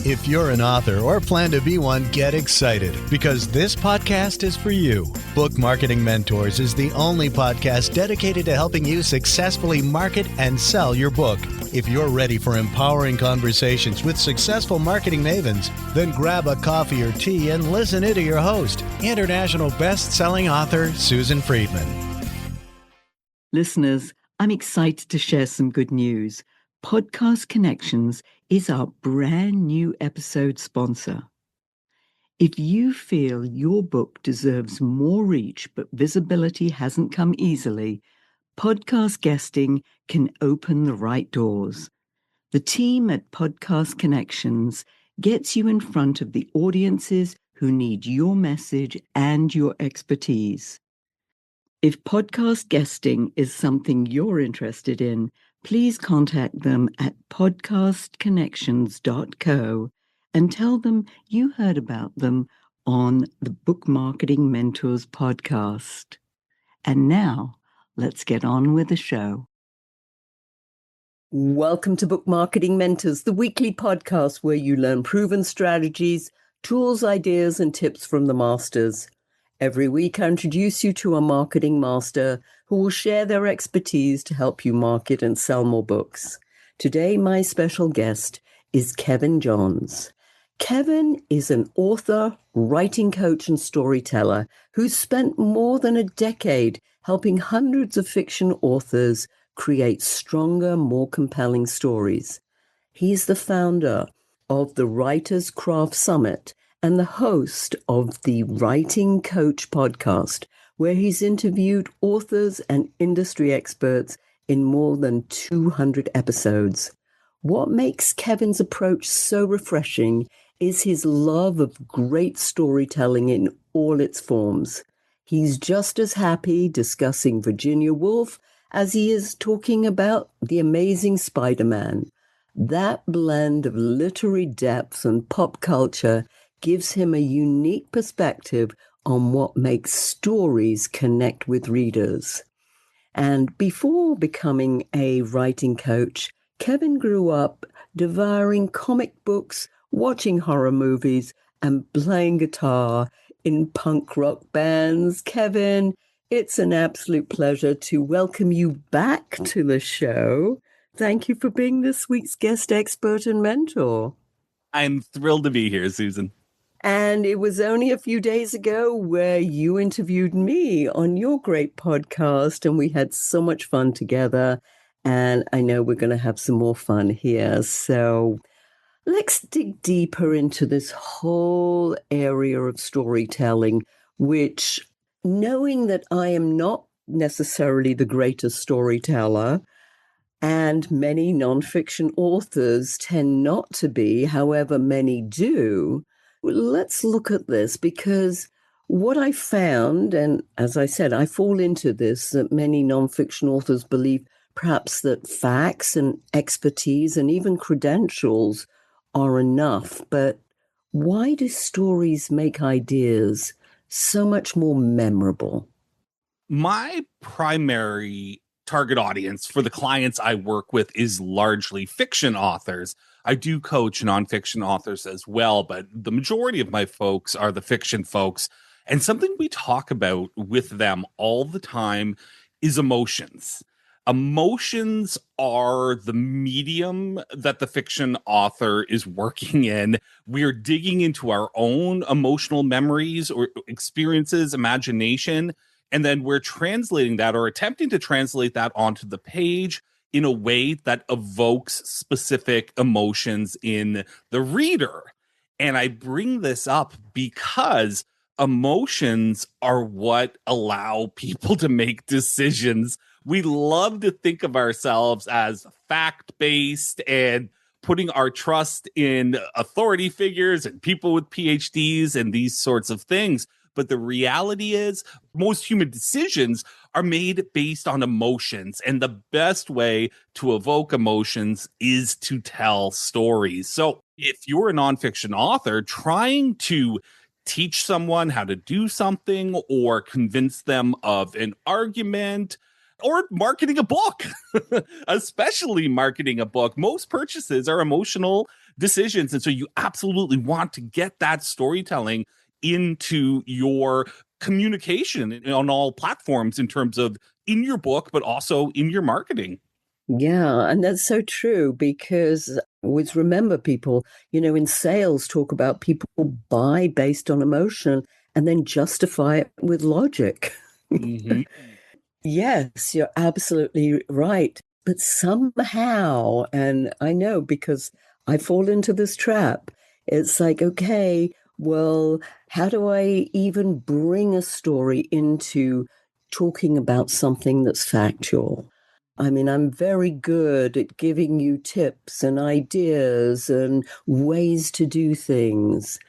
If you're an author or plan to be one, get excited because this podcast is for you. Book Marketing Mentors is the only podcast dedicated to helping you successfully market and sell your book. If you're ready for empowering conversations with successful marketing mavens, then grab a coffee or tea and listen in to your host, international best-selling author Susan Friedman. Listeners, I'm excited to share some good news. Podcast Connections is our brand new episode sponsor. If you feel your book deserves more reach but visibility hasn't come easily, podcast guesting can open the right doors. The team at Podcast Connections gets you in front of the audiences who need your message and your expertise. If podcast guesting is something you're interested in, please contact them at podcastconnections.co and tell them you heard about them on the Book Marketing Mentors podcast. And now, let's get on with the show. Welcome to Book Marketing Mentors, the weekly podcast where you learn proven strategies, tools, ideas, and tips from the masters. Every week, I introduce you to a marketing master who will share their expertise to help you market and sell more books. Today, my special guest is Kevin Johns. Kevin is an author, writing coach, and storyteller who's spent more than a decade helping hundreds of fiction authors create stronger, more compelling stories. He's the founder of the Writers Craft Summit and the host of the Writing Coach podcast, where he's interviewed authors and industry experts in more than 200 episodes. What makes Kevin's approach so refreshing is his love of great storytelling in all its forms. He's just as happy discussing Virginia Woolf as he is talking about The Amazing Spider-Man. That blend of literary depth and pop culture gives him a unique perspective on what makes stories connect with readers. And before becoming a writing coach, Kevin grew up devouring comic books, watching horror movies, and playing guitar in punk rock bands. Kevin, it's an absolute pleasure to welcome you back to the show. Thank you for being this week's guest expert and mentor. I'm thrilled to be here, Susan. And it was only a few days ago where you interviewed me on your great podcast, and we had so much fun together. And I know we're going to have some more fun here. So let's dig deeper into this whole area of storytelling, which, knowing that I am not necessarily the greatest storyteller, and many nonfiction authors tend not to be, however, many do. Let's look at this, because what I found, and as I said, I fall into this, that many nonfiction authors believe perhaps that facts and expertise and even credentials are enough. But why do stories make ideas so much more memorable? My primary target audience for the clients I work with is largely fiction authors. I do coach nonfiction authors as well, but the majority of my folks are the fiction folks. And something we talk about with them all the time is emotions. Emotions are the medium that the fiction author is working in. We're digging into our own emotional memories or experiences, imagination, and then we're translating that or attempting to translate that onto the page in a way that evokes specific emotions in the reader. And I bring this up because emotions are what allow people to make decisions. We love to think of ourselves as fact-based and putting our trust in authority figures and people with PhDs and these sorts of things. But the reality is most human decisions are made based on emotions. And the best way to evoke emotions is to tell stories. So if you're a nonfiction author trying to teach someone how to do something or convince them of an argument, or marketing a book, especially marketing a book. Most purchases are emotional decisions. And so you absolutely want to get that storytelling into your communication on all platforms in terms of in your book, but also in your marketing. Yeah, and that's so true because always remember people, in sales talk about people buy based on emotion and then justify it with logic. Mm-hmm. Yes, you're absolutely right. But somehow, and I know because I fall into this trap, it's like, okay, well, how do I even bring a story into talking about something that's factual? I mean, I'm very good at giving you tips and ideas and ways to do things,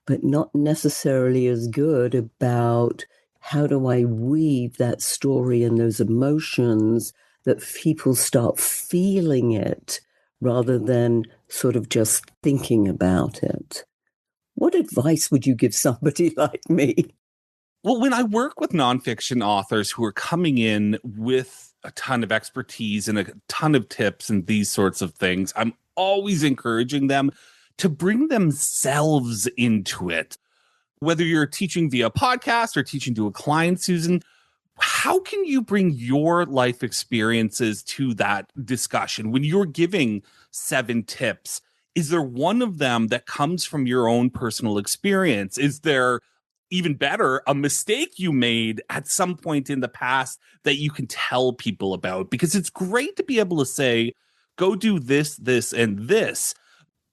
but not necessarily as good about how do I weave that story and those emotions that people start feeling it rather than sort of just thinking about it. What advice would you give somebody like me? Well, when I work with nonfiction authors who are coming in with a ton of expertise and a ton of tips and these sorts of things, I'm always encouraging them to bring themselves into it. Whether you're teaching via podcast or teaching to a client, Susan, how can you bring your life experiences to that discussion? When you're giving 7 tips, is there one of them that comes from your own personal experience? Is there, even better, a mistake you made at some point in the past that you can tell people about? Because it's great to be able to say, go do this, this, and this.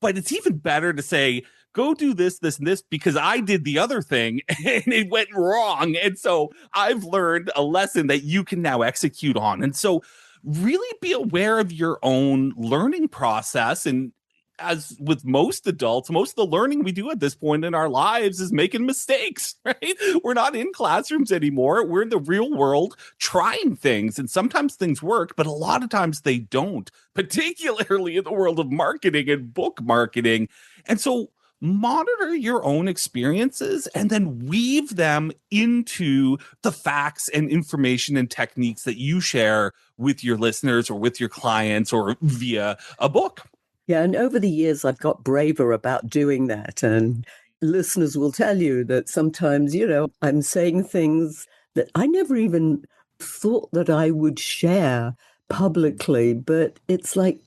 But it's even better to say, go do this, this, and this, because I did the other thing and it went wrong. And so I've learned a lesson that you can now execute on. And so really be aware of your own learning process. And as with most adults, most of the learning we do at this point in our lives is making mistakes, right? We're not in classrooms anymore. We're in the real world trying things. And sometimes things work, but a lot of times they don't, particularly in the world of marketing and book marketing. And so monitor your own experiences and then weave them into the facts and information and techniques that you share with your listeners or with your clients or via a book. Yeah, and over the years, I've got braver about doing that. And listeners will tell you that sometimes, I'm saying things that I never even thought that I would share publicly. But it's like,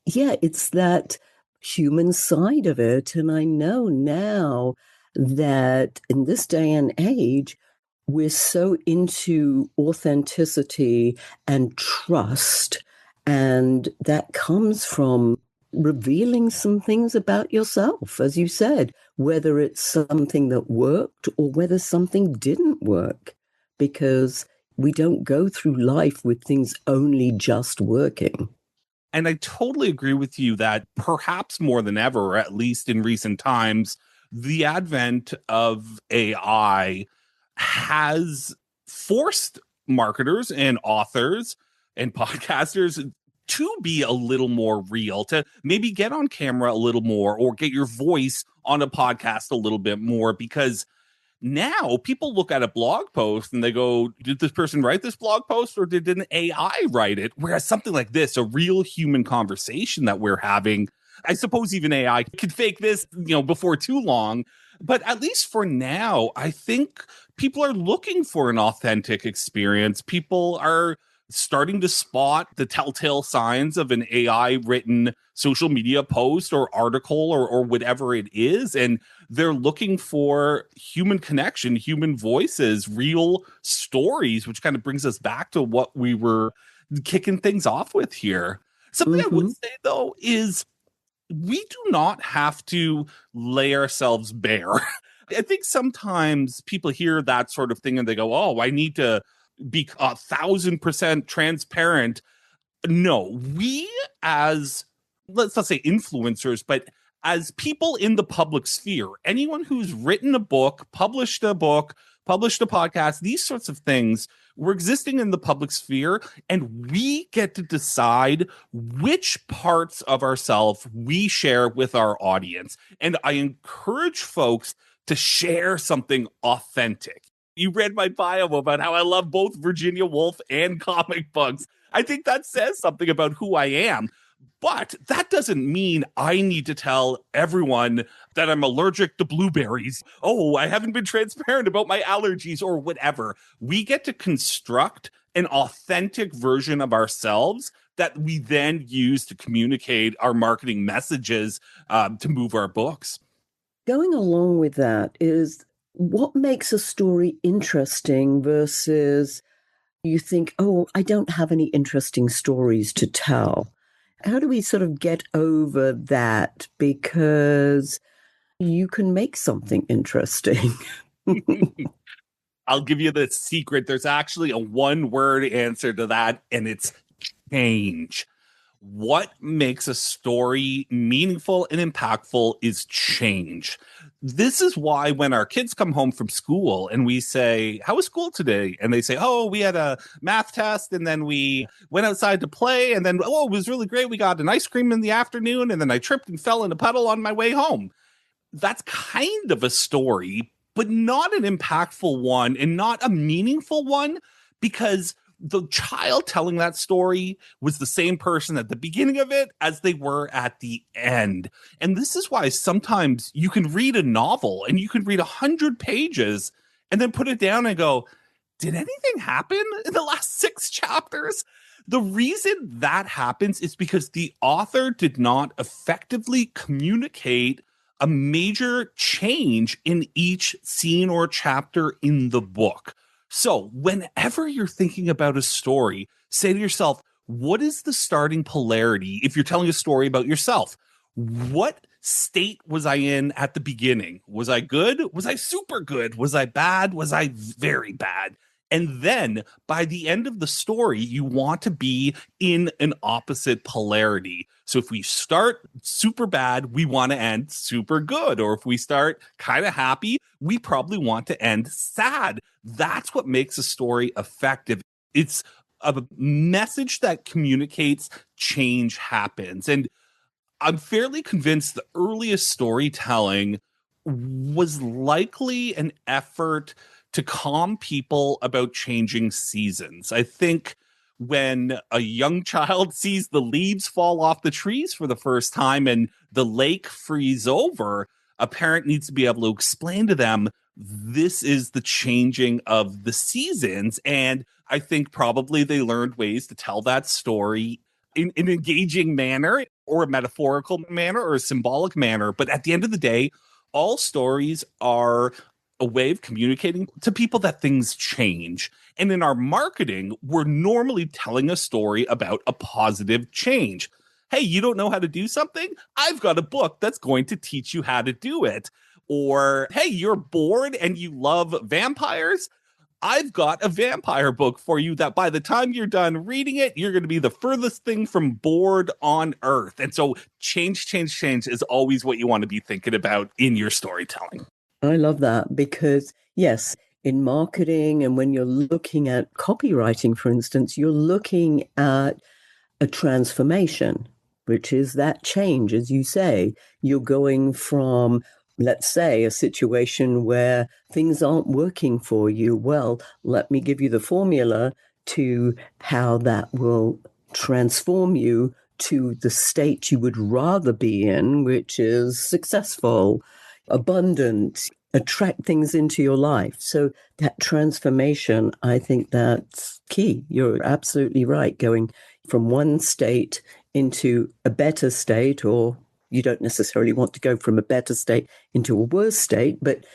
yeah, it's that human side of it. And I know now that in this day and age, we're so into authenticity and trust. And that comes from revealing some things about yourself, as you said, whether it's something that worked or whether something didn't work, because we don't go through life with things only just working. And I totally agree with you that perhaps more than ever, or at least in recent times, the advent of AI has forced marketers and authors and podcasters to be a little more real, to maybe get on camera a little more or get your voice on a podcast a little bit more, because now people look at a blog post and they go, did this person write this blog post or did an AI write it? Whereas something like this, a real human conversation that we're having, I suppose even AI could fake this, before too long. But at least for now, I think people are looking for an authentic experience. People are starting to spot the telltale signs of an AI written social media post or article or whatever it is. And they're looking for human connection, human voices, real stories, which kind of brings us back to what we were kicking things off with here. Something I would say, though, is we do not have to lay ourselves bare. I think sometimes people hear that sort of thing and they go, oh, I need to be 1,000% transparent. No, we as, let's not say influencers, but as people in the public sphere, anyone who's written a book, published a podcast, these sorts of things, we're existing in the public sphere and we get to decide which parts of ourselves we share with our audience. And I encourage folks to share something authentic. You read my bio about how I love both Virginia Woolf and comic books. I think that says something about who I am. But that doesn't mean I need to tell everyone that I'm allergic to blueberries. Oh, I haven't been transparent about my allergies or whatever. We get to construct an authentic version of ourselves that we then use to communicate our marketing messages to move our books. Going along with that is what makes a story interesting versus you think, oh, I don't have any interesting stories to tell. How do we sort of get over that? Because you can make something interesting. I'll give you the secret. There's actually a one-word answer to that, and it's change. What makes a story meaningful and impactful is change. This is why when our kids come home from school and we say, how was school today? And they say, oh, we had a math test and then we went outside to play. And then, oh, it was really great. We got an ice cream in the afternoon. And then I tripped and fell in a puddle on my way home. That's kind of a story, but not an impactful one and not a meaningful one, because the child telling that story was the same person at the beginning of it as they were at the end. And this is why sometimes you can read a novel and you can read 100 pages and then put it down and go, did anything happen in the last 6 chapters? The reason that happens is because the author did not effectively communicate a major change in each scene or chapter in the book. So whenever you're thinking about a story, say to yourself, what is the starting polarity if you're telling a story about yourself? What state was I in at the beginning? Was I good? Was I super good? Was I bad? Was I very bad? And then by the end of the story, you want to be in an opposite polarity. So if we start super bad, we want to end super good. Or if we start kind of happy, we probably want to end sad. That's what makes a story effective. It's a message that communicates change happens. And I'm fairly convinced the earliest storytelling was likely an effort to calm people about changing seasons. I think when a young child sees the leaves fall off the trees for the first time and the lake freeze over, a parent needs to be able to explain to them this is the changing of the seasons. And I think probably they learned ways to tell that story in an engaging manner or a metaphorical manner or a symbolic manner. But at the end of the day, all stories are a way of communicating to people that things change. And in our marketing, we're normally telling a story about a positive change. Hey, you don't know how to do something? I've got a book that's going to teach you how to do it. Or, hey, you're bored and you love vampires? I've got a vampire book for you that by the time you're done reading it, you're going to be the furthest thing from bored on earth. And so change is always what you want to be thinking about in your storytelling. I love that because, yes, in marketing and when you're looking at copywriting, for instance, you're looking at a transformation, which is that change, as you say. You're going from, let's say, a situation where things aren't working for you. Well, let me give you the formula to how that will transform you to the state you would rather be in, which is successful, abundant, attract things into your life. So that transformation, I think that's key. You're absolutely right. Going from one state into a better state, or you don't necessarily want to go from a better state into a worse state, but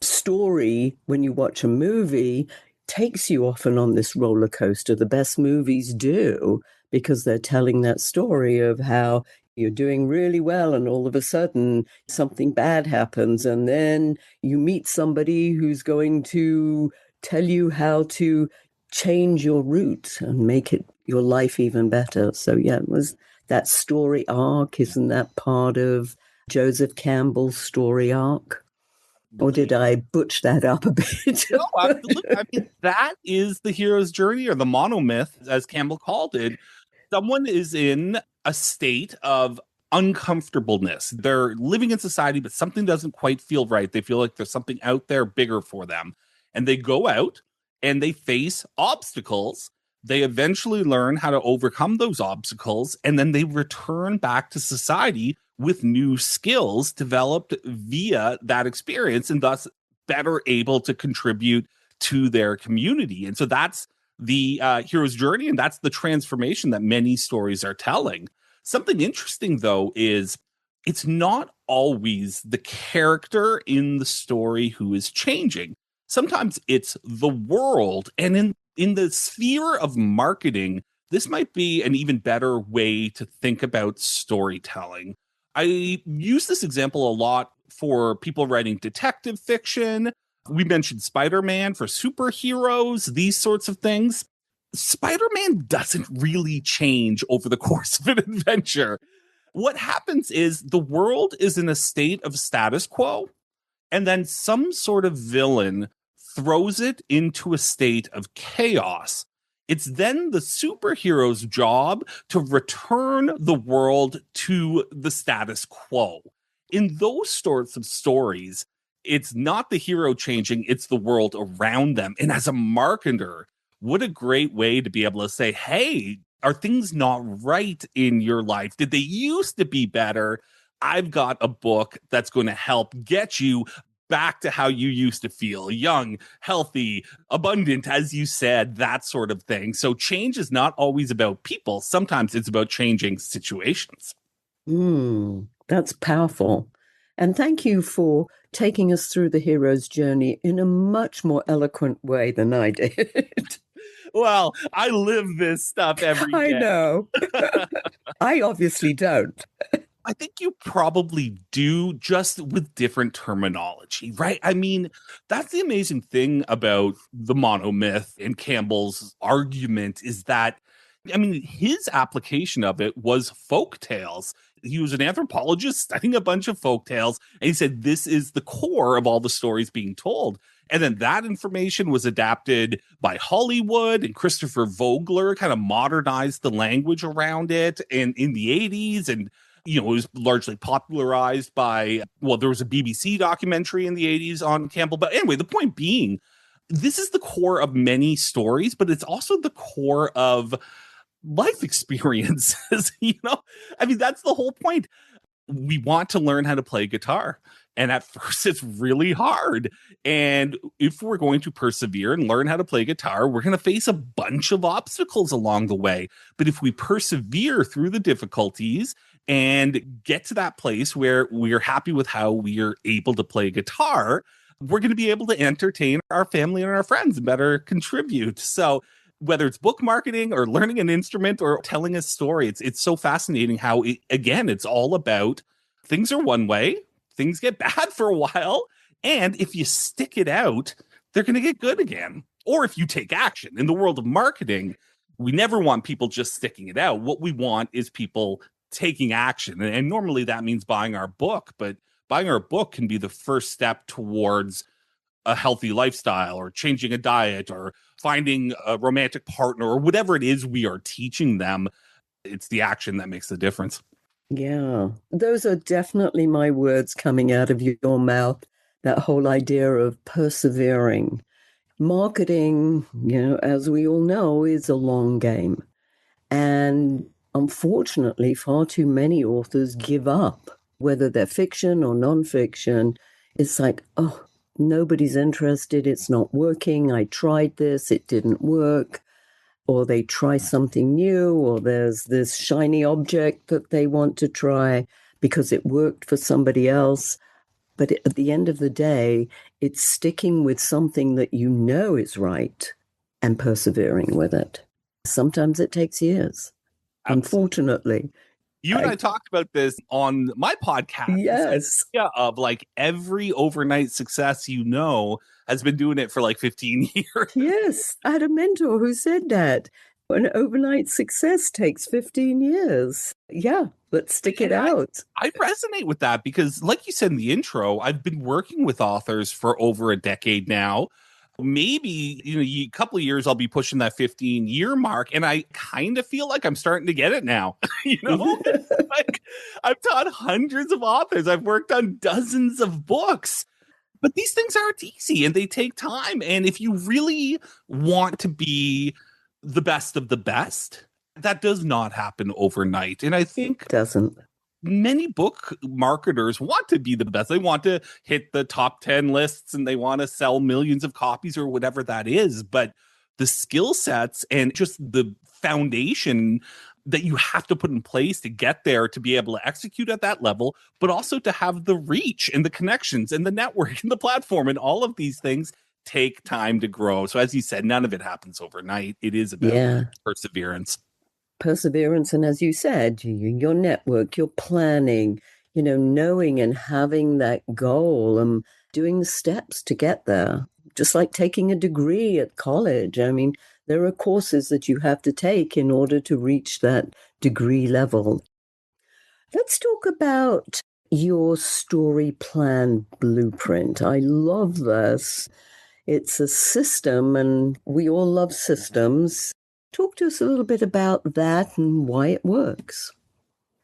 story, when you watch a movie, takes you often on this roller coaster. The best movies do, because they're telling that story of how you're doing really well and all of a sudden something bad happens, and then you meet somebody who's going to tell you how to change your route and make it your life even better. So yeah, it was that story arc. Isn't that part of Joseph Campbell's story arc? Or did I butch that up a bit? No, absolutely. I mean, that is the hero's journey, or the monomyth, as Campbell called it. Someone is in a state of uncomfortableness. They're living in society, but something doesn't quite feel right. They feel like there's something out there bigger for them. And they go out and they face obstacles They eventually learn how to overcome those obstacles, and then they return back to society with new skills developed via that experience, and thus better able to contribute to their community. And so that's the hero's journey, and that's the transformation that many stories are telling. Something interesting, though, is it's not always the character in the story who is changing. Sometimes it's the world. And in the sphere of marketing, this might be an even better way to think about storytelling. I use this example a lot for people writing detective fiction. We mentioned Spider-Man for superheroes, these sorts of things. Spider-Man doesn't really change over the course of an adventure. What happens is the world is in a state of status quo, and then some sort of villain throws it into a state of chaos. It's then the superhero's job to return the world to the status quo. In those sorts of stories, it's not the hero changing, it's the world around them. And as a marketer, what a great way to be able to say, hey, are things not right in your life? Did they used to be better? I've got a book that's going to help get you back to how you used to feel, young, healthy, abundant, as you said, that sort of thing. So change is not always about people. Sometimes it's about changing situations. That's powerful. And thank you for taking us through the hero's journey in a much more eloquent way than I did. Well, I live this stuff every day. I know. I obviously don't. I think you probably do, just with different terminology, right? I mean, that's the amazing thing about the monomyth and Campbell's argument is that, I mean, his application of it was folk tales. He was an anthropologist studying a bunch of folk tales, and he said this is the core of all the stories being told. And then that information was adapted by Hollywood, and Christopher Vogler kind of modernized the language around it in the 80s. And it was largely popularized by, well, there was a BBC documentary in the 80s on Campbell. But anyway, the point being, this is the core of many stories, but it's also the core of life experiences. I mean, that's the whole point. We want to learn how to play guitar. And at first, it's really hard. And if we're going to persevere and learn how to play guitar, we're going to face a bunch of obstacles along the way. But if we persevere through the difficulties and get to that place where we're happy with how we are able to play guitar, we're going to be able to entertain our family and our friends and better contribute. So whether it's book marketing or learning an instrument or telling a story, it's so fascinating how, it's all about things are one way, things get bad for a while, and if you stick it out, they're going to get good again. Or if you take action. In the world of marketing, we never want people just sticking it out. What we want is people taking action. And normally that means buying our book, but buying our book can be the first step towards a healthy lifestyle or changing a diet or finding a romantic partner or whatever it is we are teaching them. It's the action that makes the difference. Yeah, those are definitely my words coming out of your mouth, that whole idea of persevering. Marketing, as we all know, is a long game. And unfortunately, far too many authors give up, whether they're fiction or nonfiction. It's like, oh, nobody's interested. It's not working. I tried this. It didn't work. Or they try something new, or there's this shiny object that they want to try because it worked for somebody else. But at the end of the day, it's sticking with something that you know is right and persevering with it. Sometimes it takes years, unfortunately. You and I talked about this on my podcast. Yes. Yeah, of like every overnight success has been doing it for like 15 years. Yes, I had a mentor who said that. An overnight success takes 15 years. Yeah, let's stick it out. I resonate with that because, like you said in the intro, I've been working with authors for over a decade now. Maybe a couple of years I'll be pushing that 15-year mark, and I kind of feel like I'm starting to get it now. Like I've taught hundreds of authors, I've worked on dozens of books, but these things aren't easy and they take time. And if you really want to be the best of the best. That does not happen overnight. And I think Doesn't. many book marketers want to be the best. They want to hit the top 10 lists and they want to sell millions of copies or whatever that is. But the skill sets and just the foundation that you have to put in place to get there, to be able to execute at that level, but also to have the reach and the connections and the network and the platform and all of these things take time to grow. So as you said, none of it happens overnight. It is about perseverance. Perseverance. And as you said, your network, your planning, knowing and having that goal and doing the steps to get there. Just like taking a degree at college. I mean, there are courses that you have to take in order to reach that degree level. Let's talk about your story plan blueprint. I love this. It's a system, and we all love systems. Talk to us a little bit about that and why it works.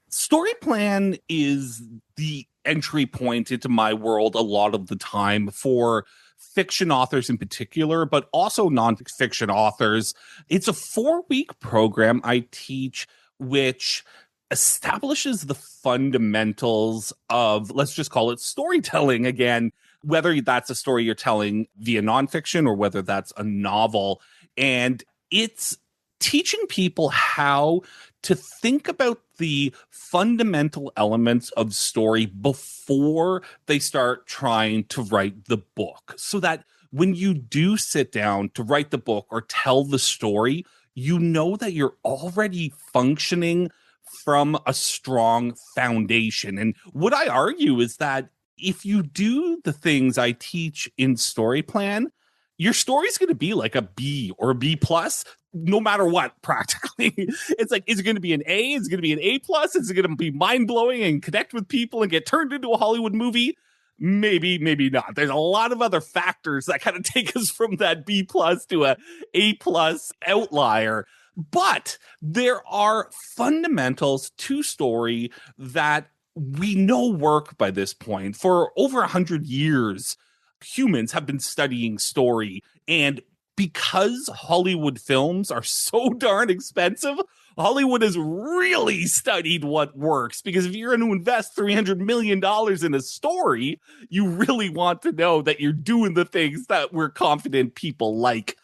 Story plan is the entry point into my world a lot of the time for fiction authors in particular, but also nonfiction authors. It's a 4-week program I teach, which establishes the fundamentals of, let's just call it storytelling again, whether that's a story you're telling via nonfiction or whether that's a novel. And it's teaching people how to think about the fundamental elements of story before they start trying to write the book, so that when you do sit down to write the book or tell the story, you know that you're already functioning from a strong foundation. And what I argue is that if you do the things I teach in Story Plan, your story's going to be like a B or a B plus, no matter what, practically. It's like, is it going to be an A? Is it going to be an A plus? Is it going to be mind blowing and connect with people and get turned into a Hollywood movie? Maybe, maybe not. There's a lot of other factors that kind of take us from that B plus to a A plus outlier. But there are fundamentals to story that we know work by this point. For over 100 years, humans have been studying story. And because Hollywood films are so darn expensive, Hollywood has really studied what works. Because if you're going to invest $300 million in a story, you really want to know that you're doing the things that we're confident people like.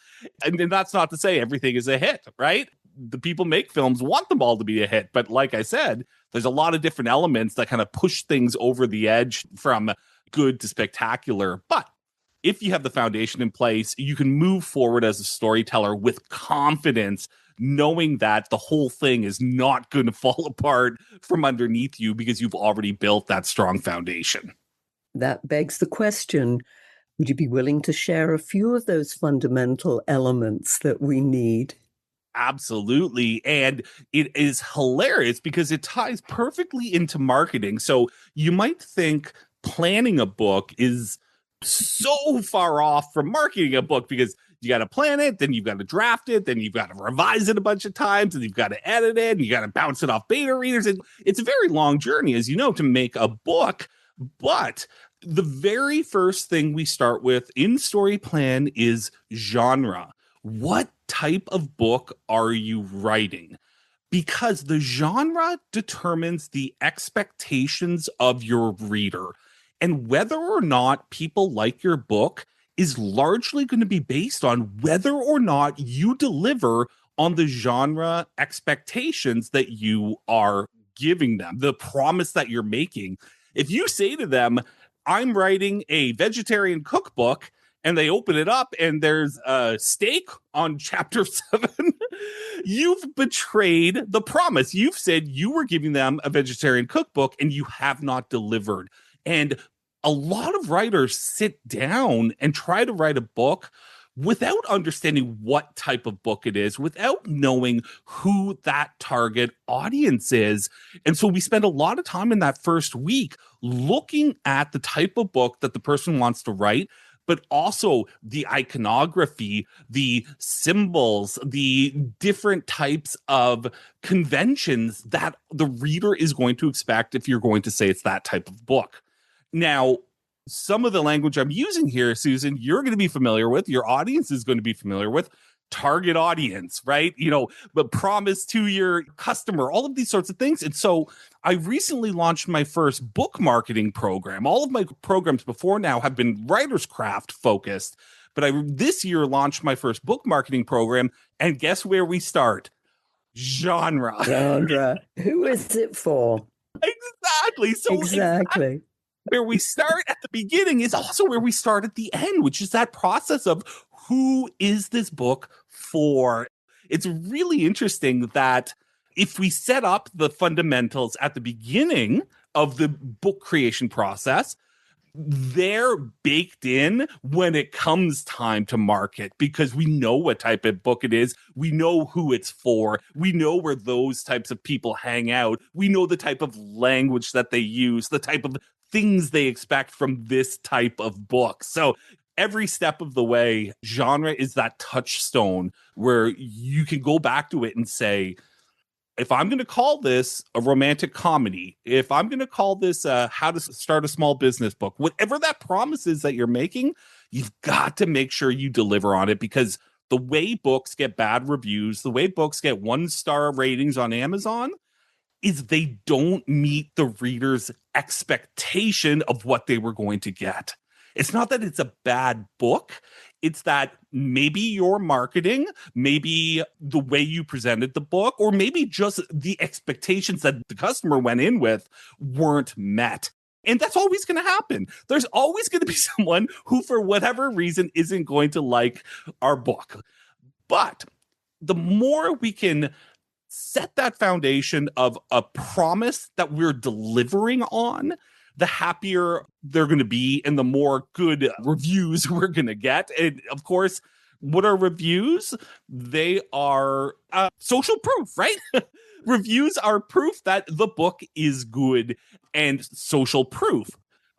And then that's not to say everything is a hit, right? The people make films want them all to be a hit. But like I said, there's a lot of different elements that kind of push things over the edge from good to spectacular. But if you have the foundation in place, you can move forward as a storyteller with confidence, knowing that the whole thing is not going to fall apart from underneath you because you've already built that strong foundation. That begs the question, would you be willing to share a few of those fundamental elements that we need? Absolutely. And it is hilarious because it ties perfectly into marketing. So you might think planning a book is so far off from marketing a book because you got to plan it, then you've got to draft it, then you've got to revise it a bunch of times, and you've got to edit it, and you got to bounce it off beta readers. And it's a very long journey, as you know, to make a book. But the very first thing we start with in Story Plan is genre. What type of book are you writing? Because the genre determines the expectations of your reader. And whether or not people like your book is largely going to be based on whether or not you deliver on the genre expectations that you are giving them, the promise that you're making. If you say to them, I'm writing a vegetarian cookbook, and they open it up and there's a steak on chapter 7, you've betrayed the promise. You've said you were giving them a vegetarian cookbook and you have not delivered. And a lot of writers sit down and try to write a book without understanding what type of book it is, without knowing who that target audience is. And so we spend a lot of time in that first week looking at the type of book that the person wants to write, but also the iconography, the symbols, the different types of conventions that the reader is going to expect if you're going to say it's that type of book. Now, some of the language I'm using here, Susan, you're going to be familiar with, your audience is going to be familiar with. target audience, right? The promise to your customer, all of these sorts of things. And so I recently launched my first book marketing program. All of my programs before now have been writer's craft focused, but I this year launched my first book marketing program. And guess where we start? Genre. Who is it for? Exactly. So Exactly. where we start at the beginning is also where we start at the end, which is that process of who is this book for? It's really interesting that if we set up the fundamentals at the beginning of the book creation process, they're baked in when it comes time to market, because we know what type of book it is. We know who it's for. We know where those types of people hang out. We know the type of language that they use, the type of things they expect from this type of book. So every step of the way, genre is that touchstone where you can go back to it and say, if I'm going to call this a romantic comedy, if I'm going to call this how to start a small business book, whatever that promise is that you're making, you've got to make sure you deliver on it, because the way books get bad reviews, the way books get 1-star ratings on Amazon is they don't meet the reader's expectation of what they were going to get. It's not that it's a bad book. It's that maybe your marketing, maybe the way you presented the book, or maybe just the expectations that the customer went in with weren't met. And that's always going to happen. There's always going to be someone who, for whatever reason, isn't going to like our book. But the more we can set that foundation of a promise that we're delivering on, the happier they're going to be and the more good reviews we're going to get. And of course, what are reviews? They are social proof, right? Reviews are proof that the book is good, and social proof,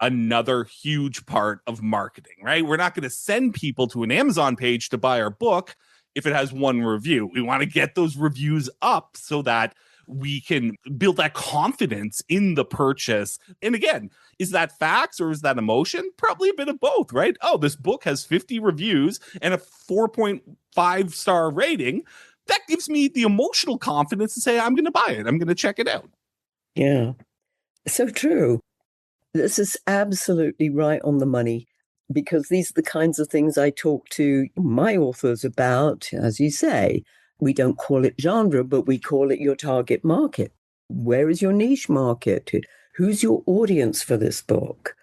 another huge part of marketing, right? We're not going to send people to an Amazon page to buy our book if it has one review. We want to get those reviews up so that we can build that confidence in the purchase. And again, is that facts or is that emotion? Probably a bit of both, right? Oh, this book has 50 reviews and a 4.5-star rating. That gives me the emotional confidence to say, I'm going to buy it. I'm going to check it out. Yeah, so true. This is absolutely right on the money, because these are the kinds of things I talk to my authors about. As you say, we don't call it genre, but we call it your target market. Where is your niche market? Who's your audience for this book?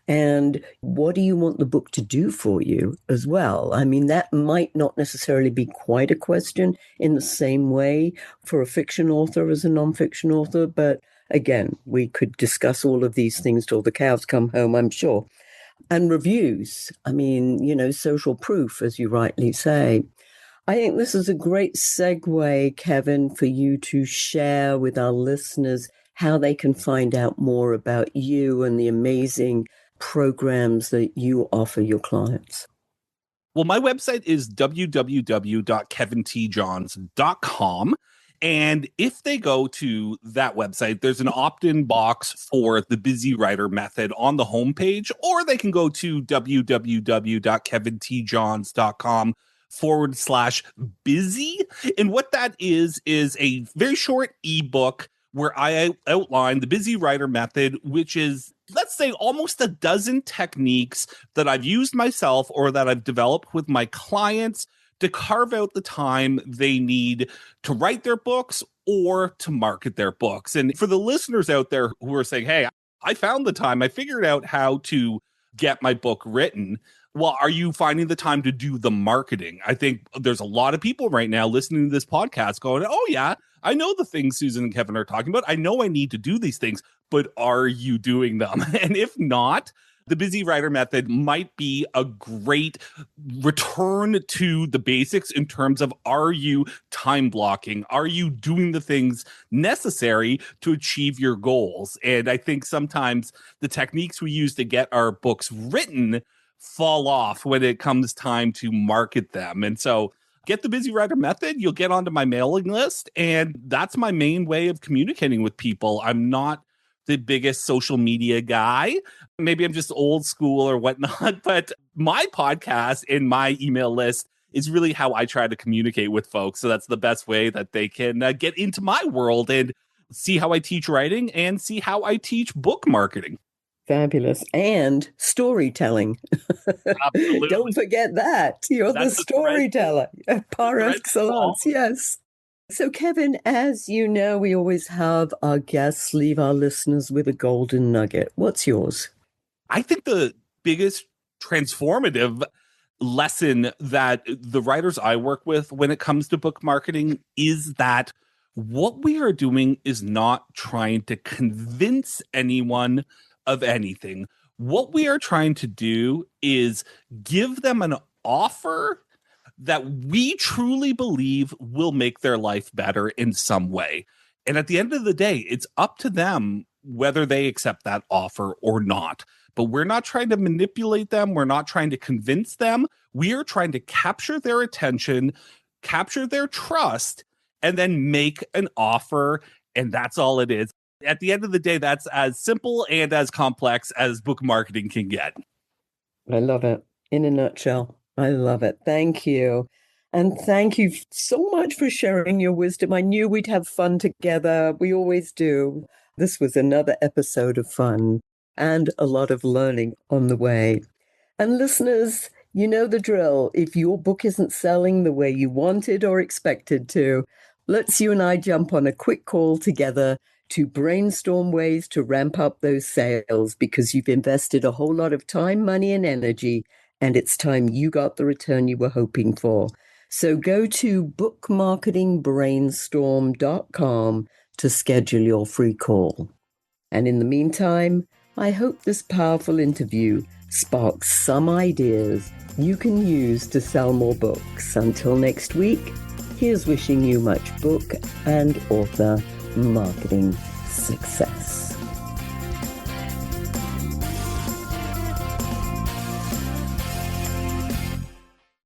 And what do you want the book to do for you as well? I mean, that might not necessarily be quite a question in the same way for a fiction author as a nonfiction author, but again, we could discuss all of these things till the cows come home, I'm sure. And reviews, I mean, social proof, as you rightly say. I think this is a great segue, Kevin, for you to share with our listeners how they can find out more about you and the amazing programs that you offer your clients. Well, my website is www.kevintjohns.com. And if they go to that website, there's an opt-in box for the Busy Writer method on the homepage, or they can go to www.kevintjohns.com/busy. And what that is a very short ebook where I outline the Busy Writer method, which is, let's say, almost a dozen techniques that I've used myself or that I've developed with my clients to carve out the time they need to write their books or to market their books. And for the listeners out there who are saying, hey, I found the time, I figured out how to get my book written. Well, are you finding the time to do the marketing? I think there's a lot of people right now listening to this podcast going, oh yeah, I know the things Susan and Kevin are talking about. I know I need to do these things, but are you doing them? And if not, the Busy Writer method might be a great return to the basics in terms of, are you time blocking? Are you doing the things necessary to achieve your goals? And I think sometimes the techniques we use to get our books written fall off when it comes time to market them. And so get the Busy Writer method, you'll get onto my mailing list, and that's my main way of communicating with people. I'm not the biggest social media guy. Maybe I'm just old school or whatnot, but my podcast and my email list is really how I try to communicate with folks. So that's the best way that they can get into my world and see how I teach writing and see how I teach book marketing. Fabulous. And storytelling. Absolutely. Don't forget that. You're That's the storyteller par excellence. Yes. So, Kevin, as you know, we always have our guests leave our listeners with a golden nugget. What's yours? I think the biggest transformative lesson that the writers I work with when it comes to book marketing is that what we are doing is not trying to convince anyone of anything. What we are trying to do is give them an offer that we truly believe will make their life better in some way. And at the end of the day, it's up to them whether they accept that offer or not. But we're not trying to manipulate them. We're not trying to convince them. We are trying to capture their attention, capture their trust, and then make an offer. And that's all it is. At the end of the day, that's as simple and as complex as book marketing can get. I love it. In a nutshell, I love it. Thank you. And thank you so much for sharing your wisdom. I knew we'd have fun together. We always do. This was another episode of fun and a lot of learning on the way. And listeners, you know the drill. If your book isn't selling the way you wanted or expected to, let's you and I jump on a quick call together to brainstorm ways to ramp up those sales, because you've invested a whole lot of time, money, and energy, and it's time you got the return you were hoping for. So go to bookmarketingbrainstorm.com to schedule your free call. And in the meantime, I hope this powerful interview sparks some ideas you can use to sell more books. Until next week, here's wishing you much book and author marketing success.